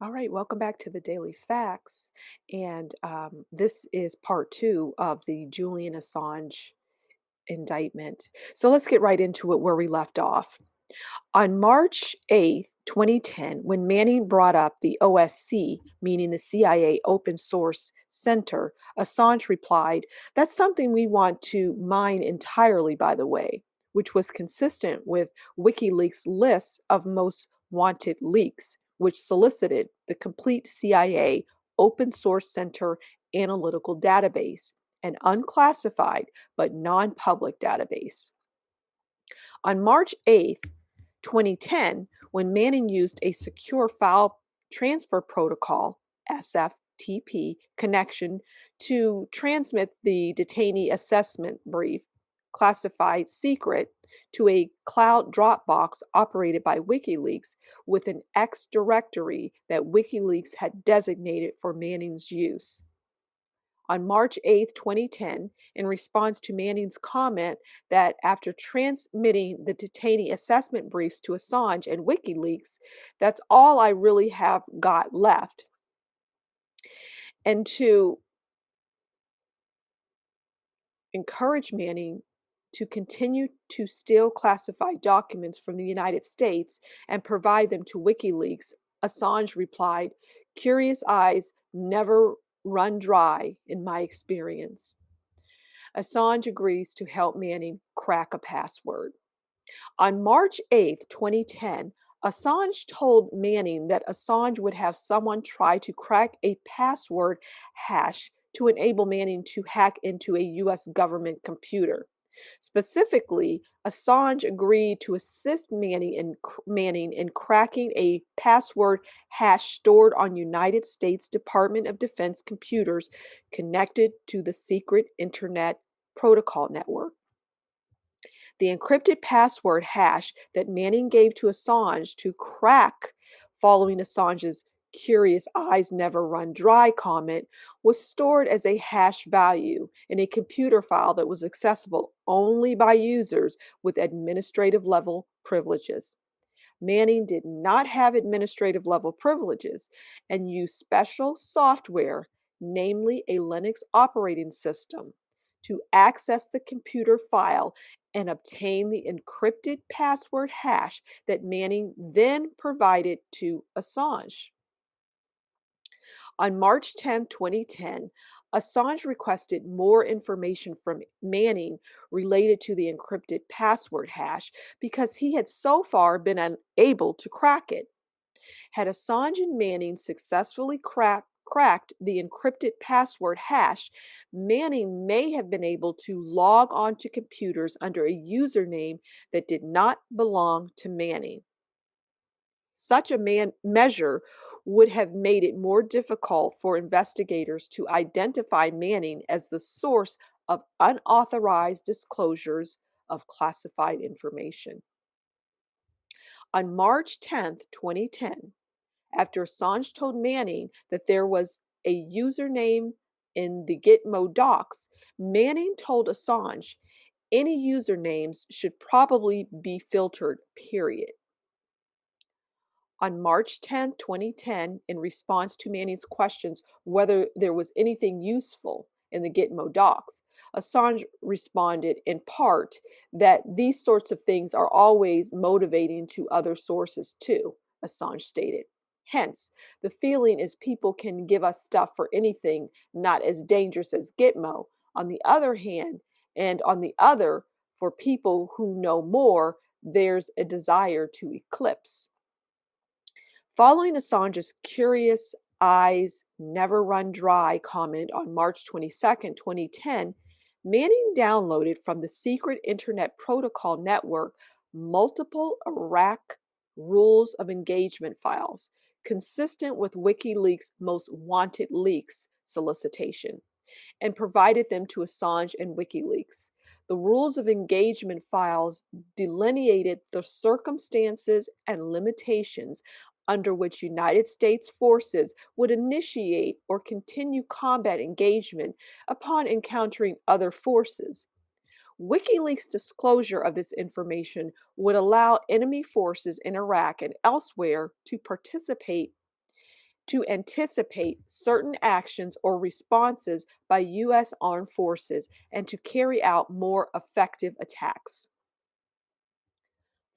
All right, welcome back to the Daily Facts. And this is part two of the Julian Assange indictment. So let's get right into it where we left off. On March 8th, 2010, when Manning brought up the OSC, meaning the CIA Open Source Center, Assange replied, "That's something we want to mine entirely, by the way," which was consistent with WikiLeaks' lists of most wanted leaks, which solicited the complete CIA Open Source Center analytical database, an unclassified but non public database. On March 8th, 2010, when Manning used a secure file transfer protocol (SFTP) connection to transmit the detainee assessment brief, classified secret, to a cloud Dropbox operated by WikiLeaks with an X directory that WikiLeaks had designated for Manning's use. On March 8th, 2010, in response to Manning's comment that after transmitting the detainee assessment briefs to Assange and WikiLeaks, "That's all I really have got left." And to encourage Manning to continue to steal classified documents from the United States and provide them to WikiLeaks, Assange replied, "Curious eyes never run dry in my experience." Assange agrees to help Manning crack a password. On March 8th, 2010, Assange told Manning that Assange would have someone try to crack a password hash to enable Manning to hack into a U.S. government computer. Specifically, Assange agreed to assist Manning in cracking a password hash stored on United States Department of Defense computers connected to the secret Internet Protocol network. The encrypted password hash that Manning gave to Assange to crack following Assange's "curious eyes never run dry" comment was stored as a hash value in a computer file that was accessible only by users with administrative level privileges. Manning did not have administrative level privileges and used special software, namely a Linux operating system, to access the computer file and obtain the encrypted password hash that Manning then provided to Assange. On March 10th, 2010, Assange requested more information from Manning related to the encrypted password hash because he had so far been unable to crack it. Had Assange and Manning successfully cracked the encrypted password hash, Manning may have been able to log onto computers under a username that did not belong to Manning. Such a measure would have made it more difficult for investigators to identify Manning as the source of unauthorized disclosures of classified information. On March 10th, 2010, after Assange told Manning that there was a username in the Gitmo docs, Manning told Assange any usernames should probably be filtered, period. On March 10th, 2010, in response to Manning's questions whether there was anything useful in the Gitmo docs, Assange responded in part that these sorts of things are always motivating to other sources too, Assange stated. Hence, the feeling is people can give us stuff for anything not as dangerous as Gitmo. On the other hand, and on the other, for people who know more, there's a desire to eclipse. Following Assange's "curious eyes never run dry" comment on March 22nd, 2010, Manning downloaded from the secret Internet Protocol network multiple Iraq rules of engagement files, consistent with WikiLeaks' most wanted leaks solicitation, and provided them to Assange and WikiLeaks. The rules of engagement files delineated the circumstances and limitations under which United States forces would initiate or continue combat engagement upon encountering other forces. WikiLeaks' disclosure of this information would allow enemy forces in Iraq and elsewhere to participate to anticipate certain actions or responses by U.S. armed forces and to carry out more effective attacks.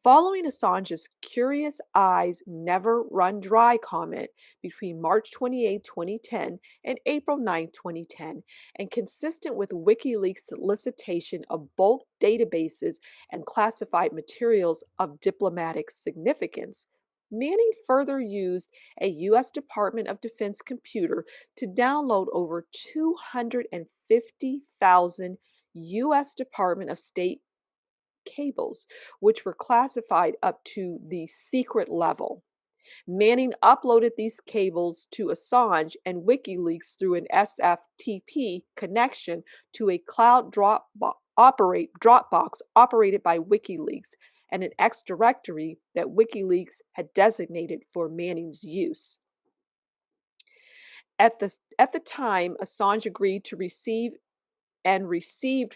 Following Assange's "Curious Eyes Never Run Dry" comment between March 28, 2010 and April 9, 2010, and consistent with WikiLeaks' solicitation of bulk databases and classified materials of diplomatic significance, Manning further used a U.S. Department of Defense computer to download over 250,000 U.S. Department of State cables, which were classified up to the secret level. Manning uploaded these cables to Assange and WikiLeaks through an SFTP connection to a cloud Dropbox operated by WikiLeaks and an X directory that WikiLeaks had designated for Manning's use. At the time, Assange agreed to received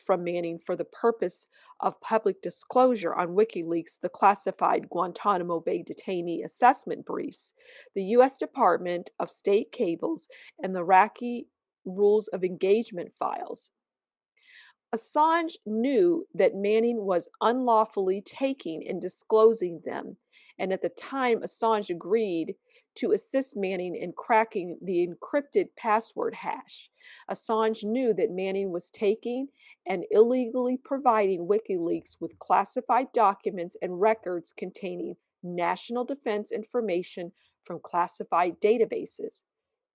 from Manning for the purpose of public disclosure on WikiLeaks the classified Guantanamo Bay detainee assessment briefs, the U.S. Department of State cables, and the Iraqi rules of engagement files. Assange knew that Manning was unlawfully taking and disclosing them, and at the time Assange agreed to assist Manning in cracking the encrypted password hash. Assange knew that Manning was taking and illegally providing WikiLeaks with classified documents and records containing national defense information from classified databases.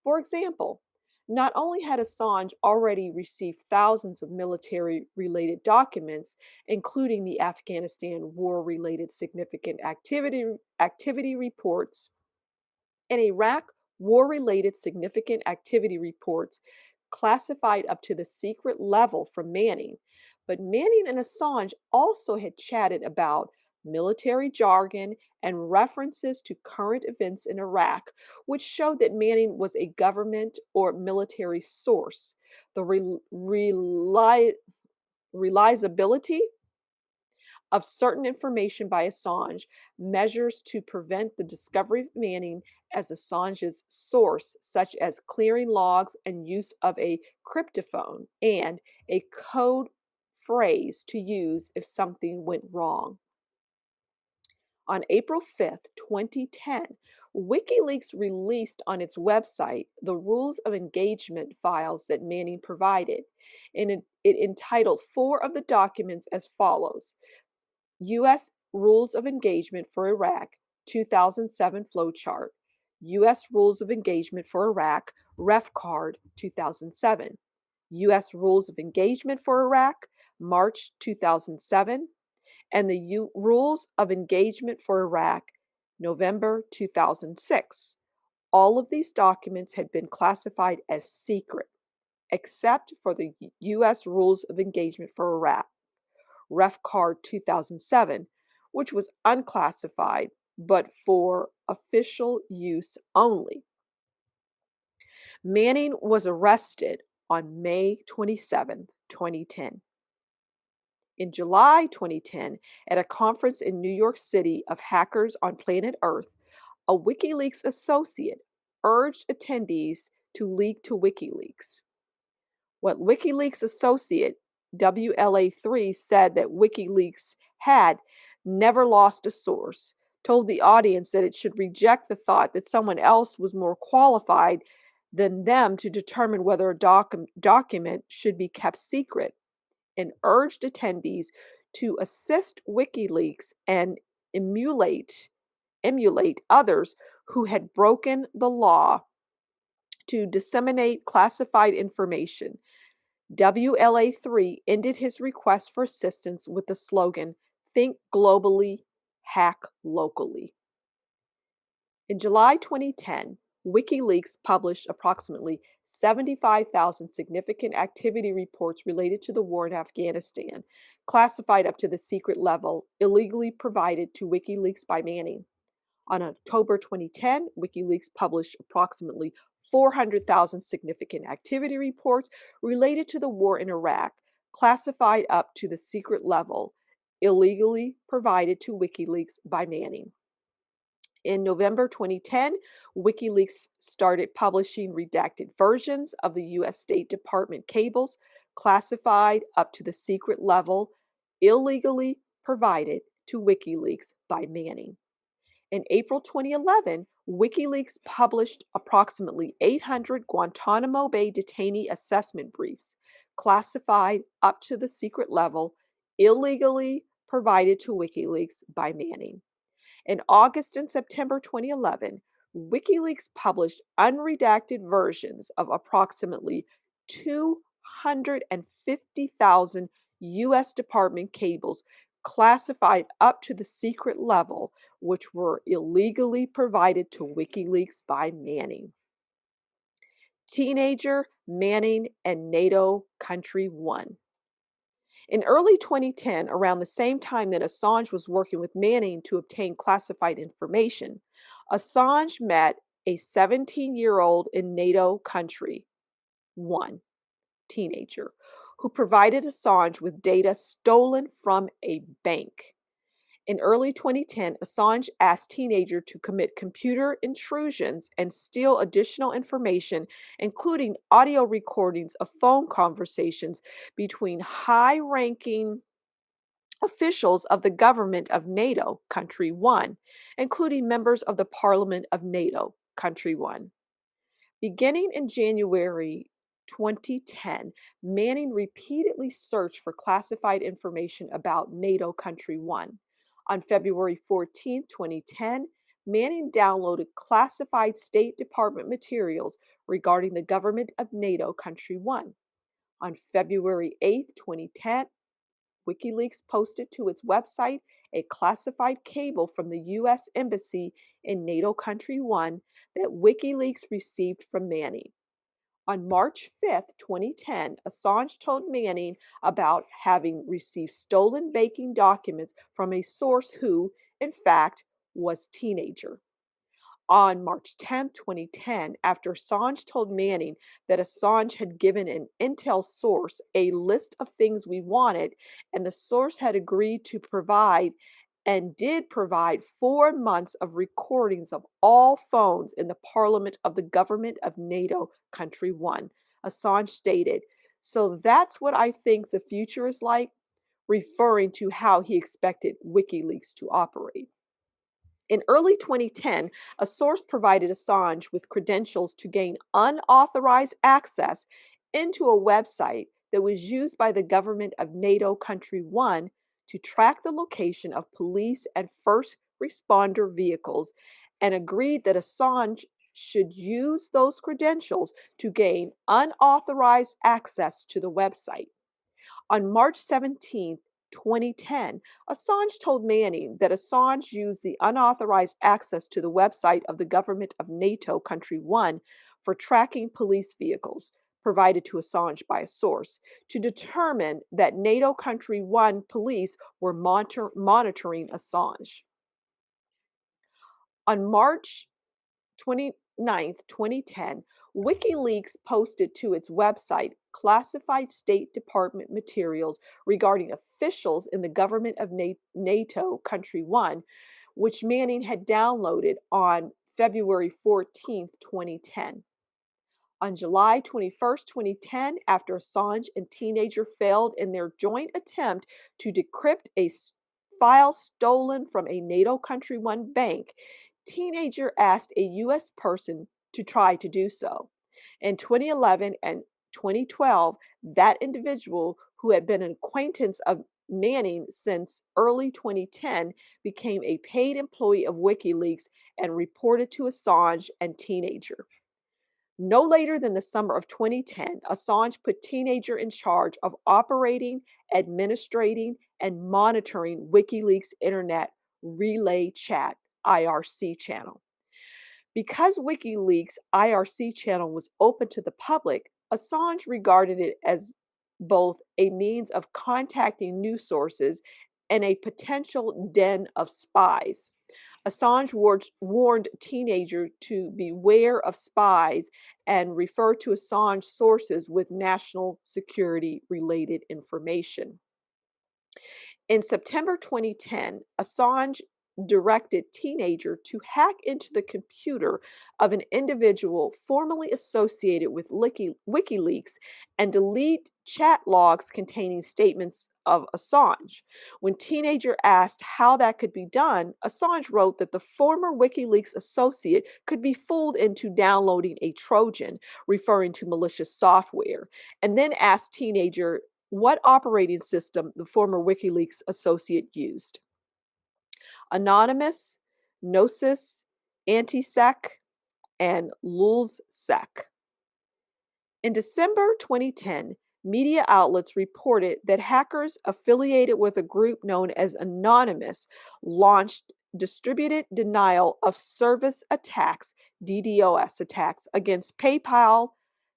For example, not only had Assange already received thousands of military-related documents, including the Afghanistan war-related significant activity reports and Iraq war-related significant activity reports classified up to the secret level from Manning, but Manning and Assange also had chatted about military jargon and references to current events in Iraq, which showed that Manning was a government or military source. The reliability of certain information by Assange measures to prevent the discovery of Manning as Assange's source, such as clearing logs and use of a cryptophone and a code phrase to use if something went wrong. On April 5th, 2010, WikiLeaks released on its website the rules of engagement files that Manning provided, and it entitled four of the documents as follows: U.S. Rules of Engagement for Iraq, 2007 flowchart, U.S. Rules of Engagement for Iraq, Ref Card, 2007, U.S. Rules of Engagement for Iraq, March 2007, and the Rules of Engagement for Iraq, November 2006. All of these documents had been classified as secret, except for the U.S. Rules of Engagement for Iraq, Ref Card 2007, which was unclassified but for official use only. Manning was arrested on May 27, 2010. In July 2010, at a conference in New York City of hackers on planet Earth, a WikiLeaks associate urged attendees to leak to WikiLeaks. What WikiLeaks associate WLA3 said that WikiLeaks had never lost a source, told the audience that it should reject the thought that someone else was more qualified than them to determine whether a document should be kept secret, and urged attendees to assist WikiLeaks and emulate others who had broken the law to disseminate classified information. WLA3 ended his request for assistance with the slogan, "Think globally, hack locally." In July 2010, WikiLeaks published approximately 75,000 significant activity reports related to the war in Afghanistan, classified up to the secret level, illegally provided to WikiLeaks by Manning. On October 2010, WikiLeaks published approximately 400,000 significant activity reports related to the war in Iraq, classified up to the secret level, illegally provided to WikiLeaks by Manning. In November 2010, WikiLeaks started publishing redacted versions of the U.S. State Department cables, classified up to the secret level, illegally provided to WikiLeaks by Manning. In April 2011, WikiLeaks published approximately 800 Guantanamo Bay detainee assessment briefs, classified up to the secret level, illegally provided to WikiLeaks by Manning. In August and September 2011, WikiLeaks published unredacted versions of approximately 250,000 U.S. Department cables classified up to the secret level, which were illegally provided to WikiLeaks by Manning. Teenager, Manning, and NATO Country 1. In early 2010, around the same time that Assange was working with Manning to obtain classified information, Assange met a 17-year-old in NATO Country 1 teenager who provided Assange with data stolen from a bank. In early 2010, Assange asked teenager to commit computer intrusions and steal additional information, including audio recordings of phone conversations between high-ranking officials of the government of NATO, Country 1, including members of the Parliament of NATO, Country 1. Beginning in January 2010, Manning repeatedly searched for classified information about NATO Country 1. On February 14, 2010, Manning downloaded classified State Department materials regarding the government of NATO Country 1. On February 8, 2010, WikiLeaks posted to its website a classified cable from the U.S. Embassy in NATO Country 1 that WikiLeaks received from Manning. On March 5, 2010, Assange told Manning about having received stolen banking documents from a source who, in fact, was teenager. On March 10, 2010, after Assange told Manning that Assange had given an intel source a list of things we wanted, and the source had agreed to provide and did provide 4 months of recordings of all phones in the parliament of the government of NATO Country 1, Assange stated, "So that's what I think the future is like," referring to how he expected WikiLeaks to operate. In early 2010, a source provided Assange with credentials to gain unauthorized access into a website that was used by the government of NATO Country 1 to track the location of police and first responder vehicles, and agreed that Assange should use those credentials to gain unauthorized access to the website. On March 17, 2010, Assange told Manning that Assange used the unauthorized access to the website of the government of NATO Country 1 for tracking police vehicles, provided to Assange by a source, to determine that NATO Country 1 police were monitoring Assange. On March 29, 2010, WikiLeaks posted to its website classified State Department materials regarding officials in the government of NATO Country 1, which Manning had downloaded on February 14, 2010. On July 21, 2010, after Assange and teenager failed in their joint attempt to decrypt a file stolen from a NATO Country 1 bank, teenager asked a U.S. person to try to do so. In 2011 and 2012, that individual, who had been an acquaintance of Manning since early 2010, became a paid employee of WikiLeaks and reported to Assange and teenager. No later than the summer of 2010, Assange put teenager in charge of operating, administrating, and monitoring WikiLeaks Internet Relay Chat (IRC) channel. Because WikiLeaks' IRC channel was open to the public, Assange regarded it as both a means of contacting news sources and a potential den of spies. Assange warned teenagers to beware of spies and referred to Assange sources with national security related information. In September 2010, Assange directed teenager to hack into the computer of an individual formerly associated with WikiLeaks and delete chat logs containing statements of Assange. When teenager asked how that could be done, Assange wrote that the former WikiLeaks associate could be fooled into downloading a Trojan, referring to malicious software, and then asked teenager what operating system the former WikiLeaks associate used. Anonymous, Gnosis, Antisec, and Lulzsec. In December 2010, media outlets reported that hackers affiliated with a group known as Anonymous launched distributed denial of service attacks, DDoS attacks, against PayPal,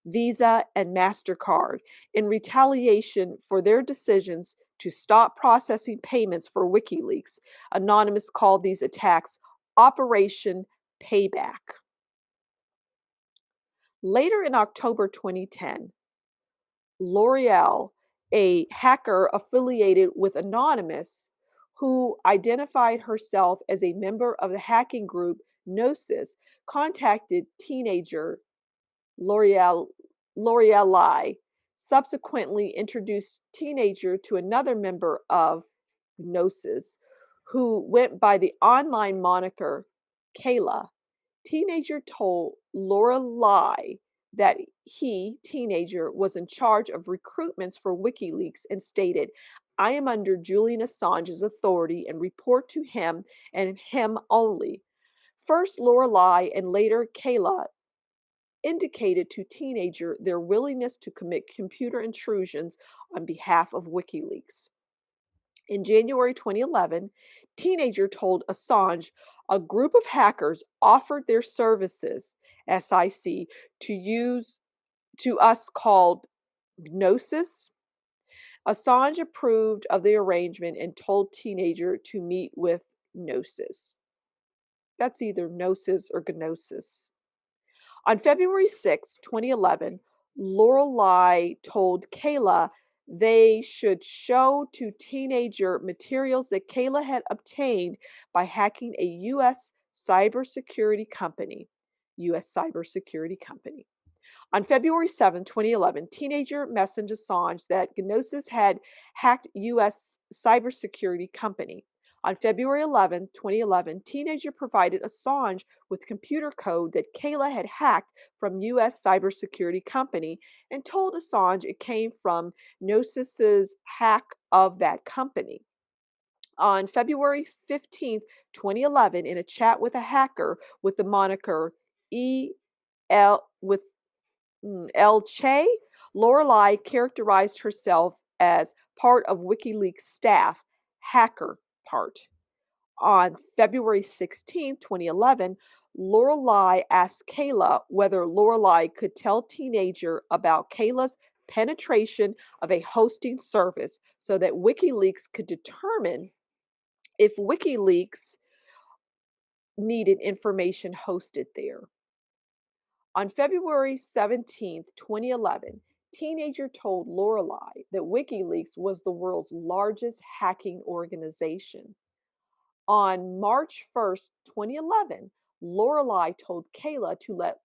Visa, and MasterCard in retaliation for their decisions to stop processing payments for WikiLeaks. Anonymous called these attacks Operation Payback. Later in October 2010, L'Oreal, a hacker affiliated with Anonymous, who identified herself as a member of the hacking group Gnosis, contacted teenager L'Oreali, subsequently introduced teenager to another member of Gnosis, who went by the online moniker Kayla. Teenager told Lorelei that he, teenager, was in charge of recruitments for WikiLeaks and stated, I am under Julian Assange's authority and report to him and him only. First, Lorelei and later Kayla indicated to teenager their willingness to commit computer intrusions on behalf of WikiLeaks. In January 2011, teenager told Assange a group of hackers offered their services, SIC, to us called Gnosis. Assange approved of the arrangement and told teenager to meet with Gnosis. That's either Gnosis or Gnosis. On February 6, 2011, Lorelei told Kayla they should show to teenager materials that Kayla had obtained by hacking a U.S. cybersecurity company. On February 7, 2011, teenager messaged Assange that Gnosis had hacked U.S. cybersecurity company. On February 11, 2011, teenager provided Assange with computer code that Kayla had hacked from U.S. cybersecurity company and told Assange it came from Gnosis's hack of that company. On February 15, 2011, in a chat with a hacker with the moniker El Che, Lorelei characterized herself as part of WikiLeaks staff, hacker part. On February 16, 2011, Lorelei asked Kayla whether Lorelei could tell teenager about Kayla's penetration of a hosting service so that WikiLeaks could determine if WikiLeaks needed information hosted there. On February 17, 2011, teenager told Lorelei that WikiLeaks was the world's largest hacking organization. On March 1st, 2011, Lorelei told Kayla to let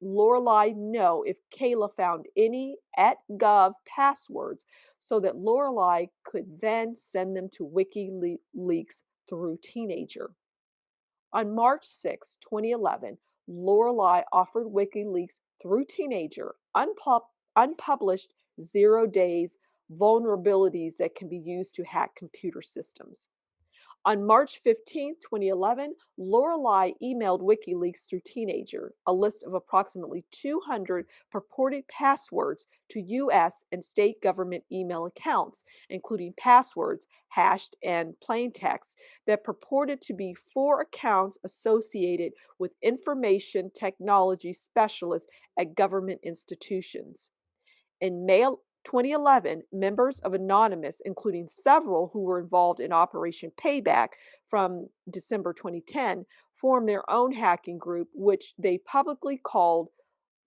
Lorelei know if Kayla found any @gov passwords so that Lorelei could then send them to WikiLeaks through teenager. On March 6, 2011, Lorelei offered WikiLeaks through teenager unpublished 0 days vulnerabilities that can be used to hack computer systems. On March 15, 2011, Lorelei emailed WikiLeaks through teenager a list of approximately 200 purported passwords to U.S. and state government email accounts, including passwords, hashed, and plain text that purported to be for accounts associated with information technology specialists at government institutions. In May 2011, members of Anonymous, including several who were involved in Operation Payback from December 2010, formed their own hacking group, which they publicly called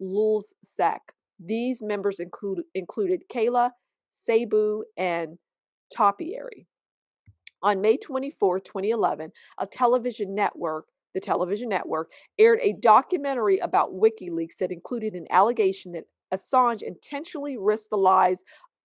Lulzsec. These members included Kayla, Cebu, and Topiary. On May 24, 2011, the television network, aired a documentary about WikiLeaks that included an allegation that Assange intentionally risked the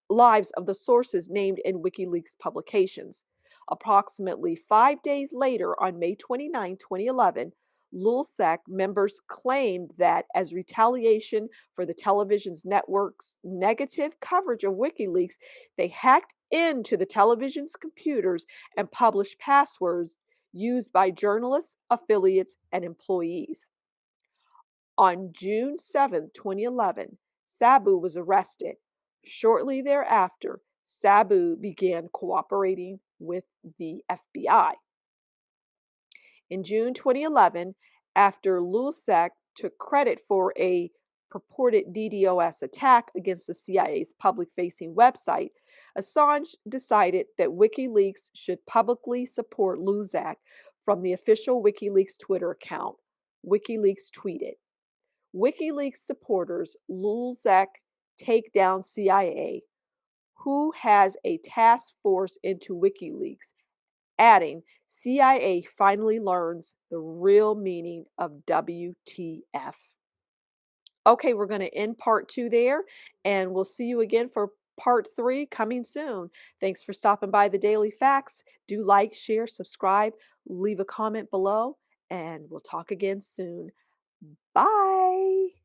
lives of the sources named in WikiLeaks publications. Approximately 5 days later, on May 29, 2011, LulzSec members claimed that as retaliation for the television's network's negative coverage of WikiLeaks, they hacked into the television's computers and published passwords used by journalists, affiliates, and employees. On June 7, 2011, Sabu was arrested. Shortly thereafter, Sabu began cooperating with the FBI. In June 2011, after LulzSec took credit for a purported DDoS attack against the CIA's public facing website, Assange decided that WikiLeaks should publicly support LulzSec from the official WikiLeaks Twitter account. WikiLeaks tweeted, WikiLeaks supporters LulzSec take down CIA, who has a task force into WikiLeaks, adding, CIA finally learns the real meaning of WTF. Okay, we're going to end part 2 there, and we'll see you again for part 3 coming soon. Thanks for stopping by the Daily Facts. Do like, share, subscribe, leave a comment below, and we'll talk again soon. Bye.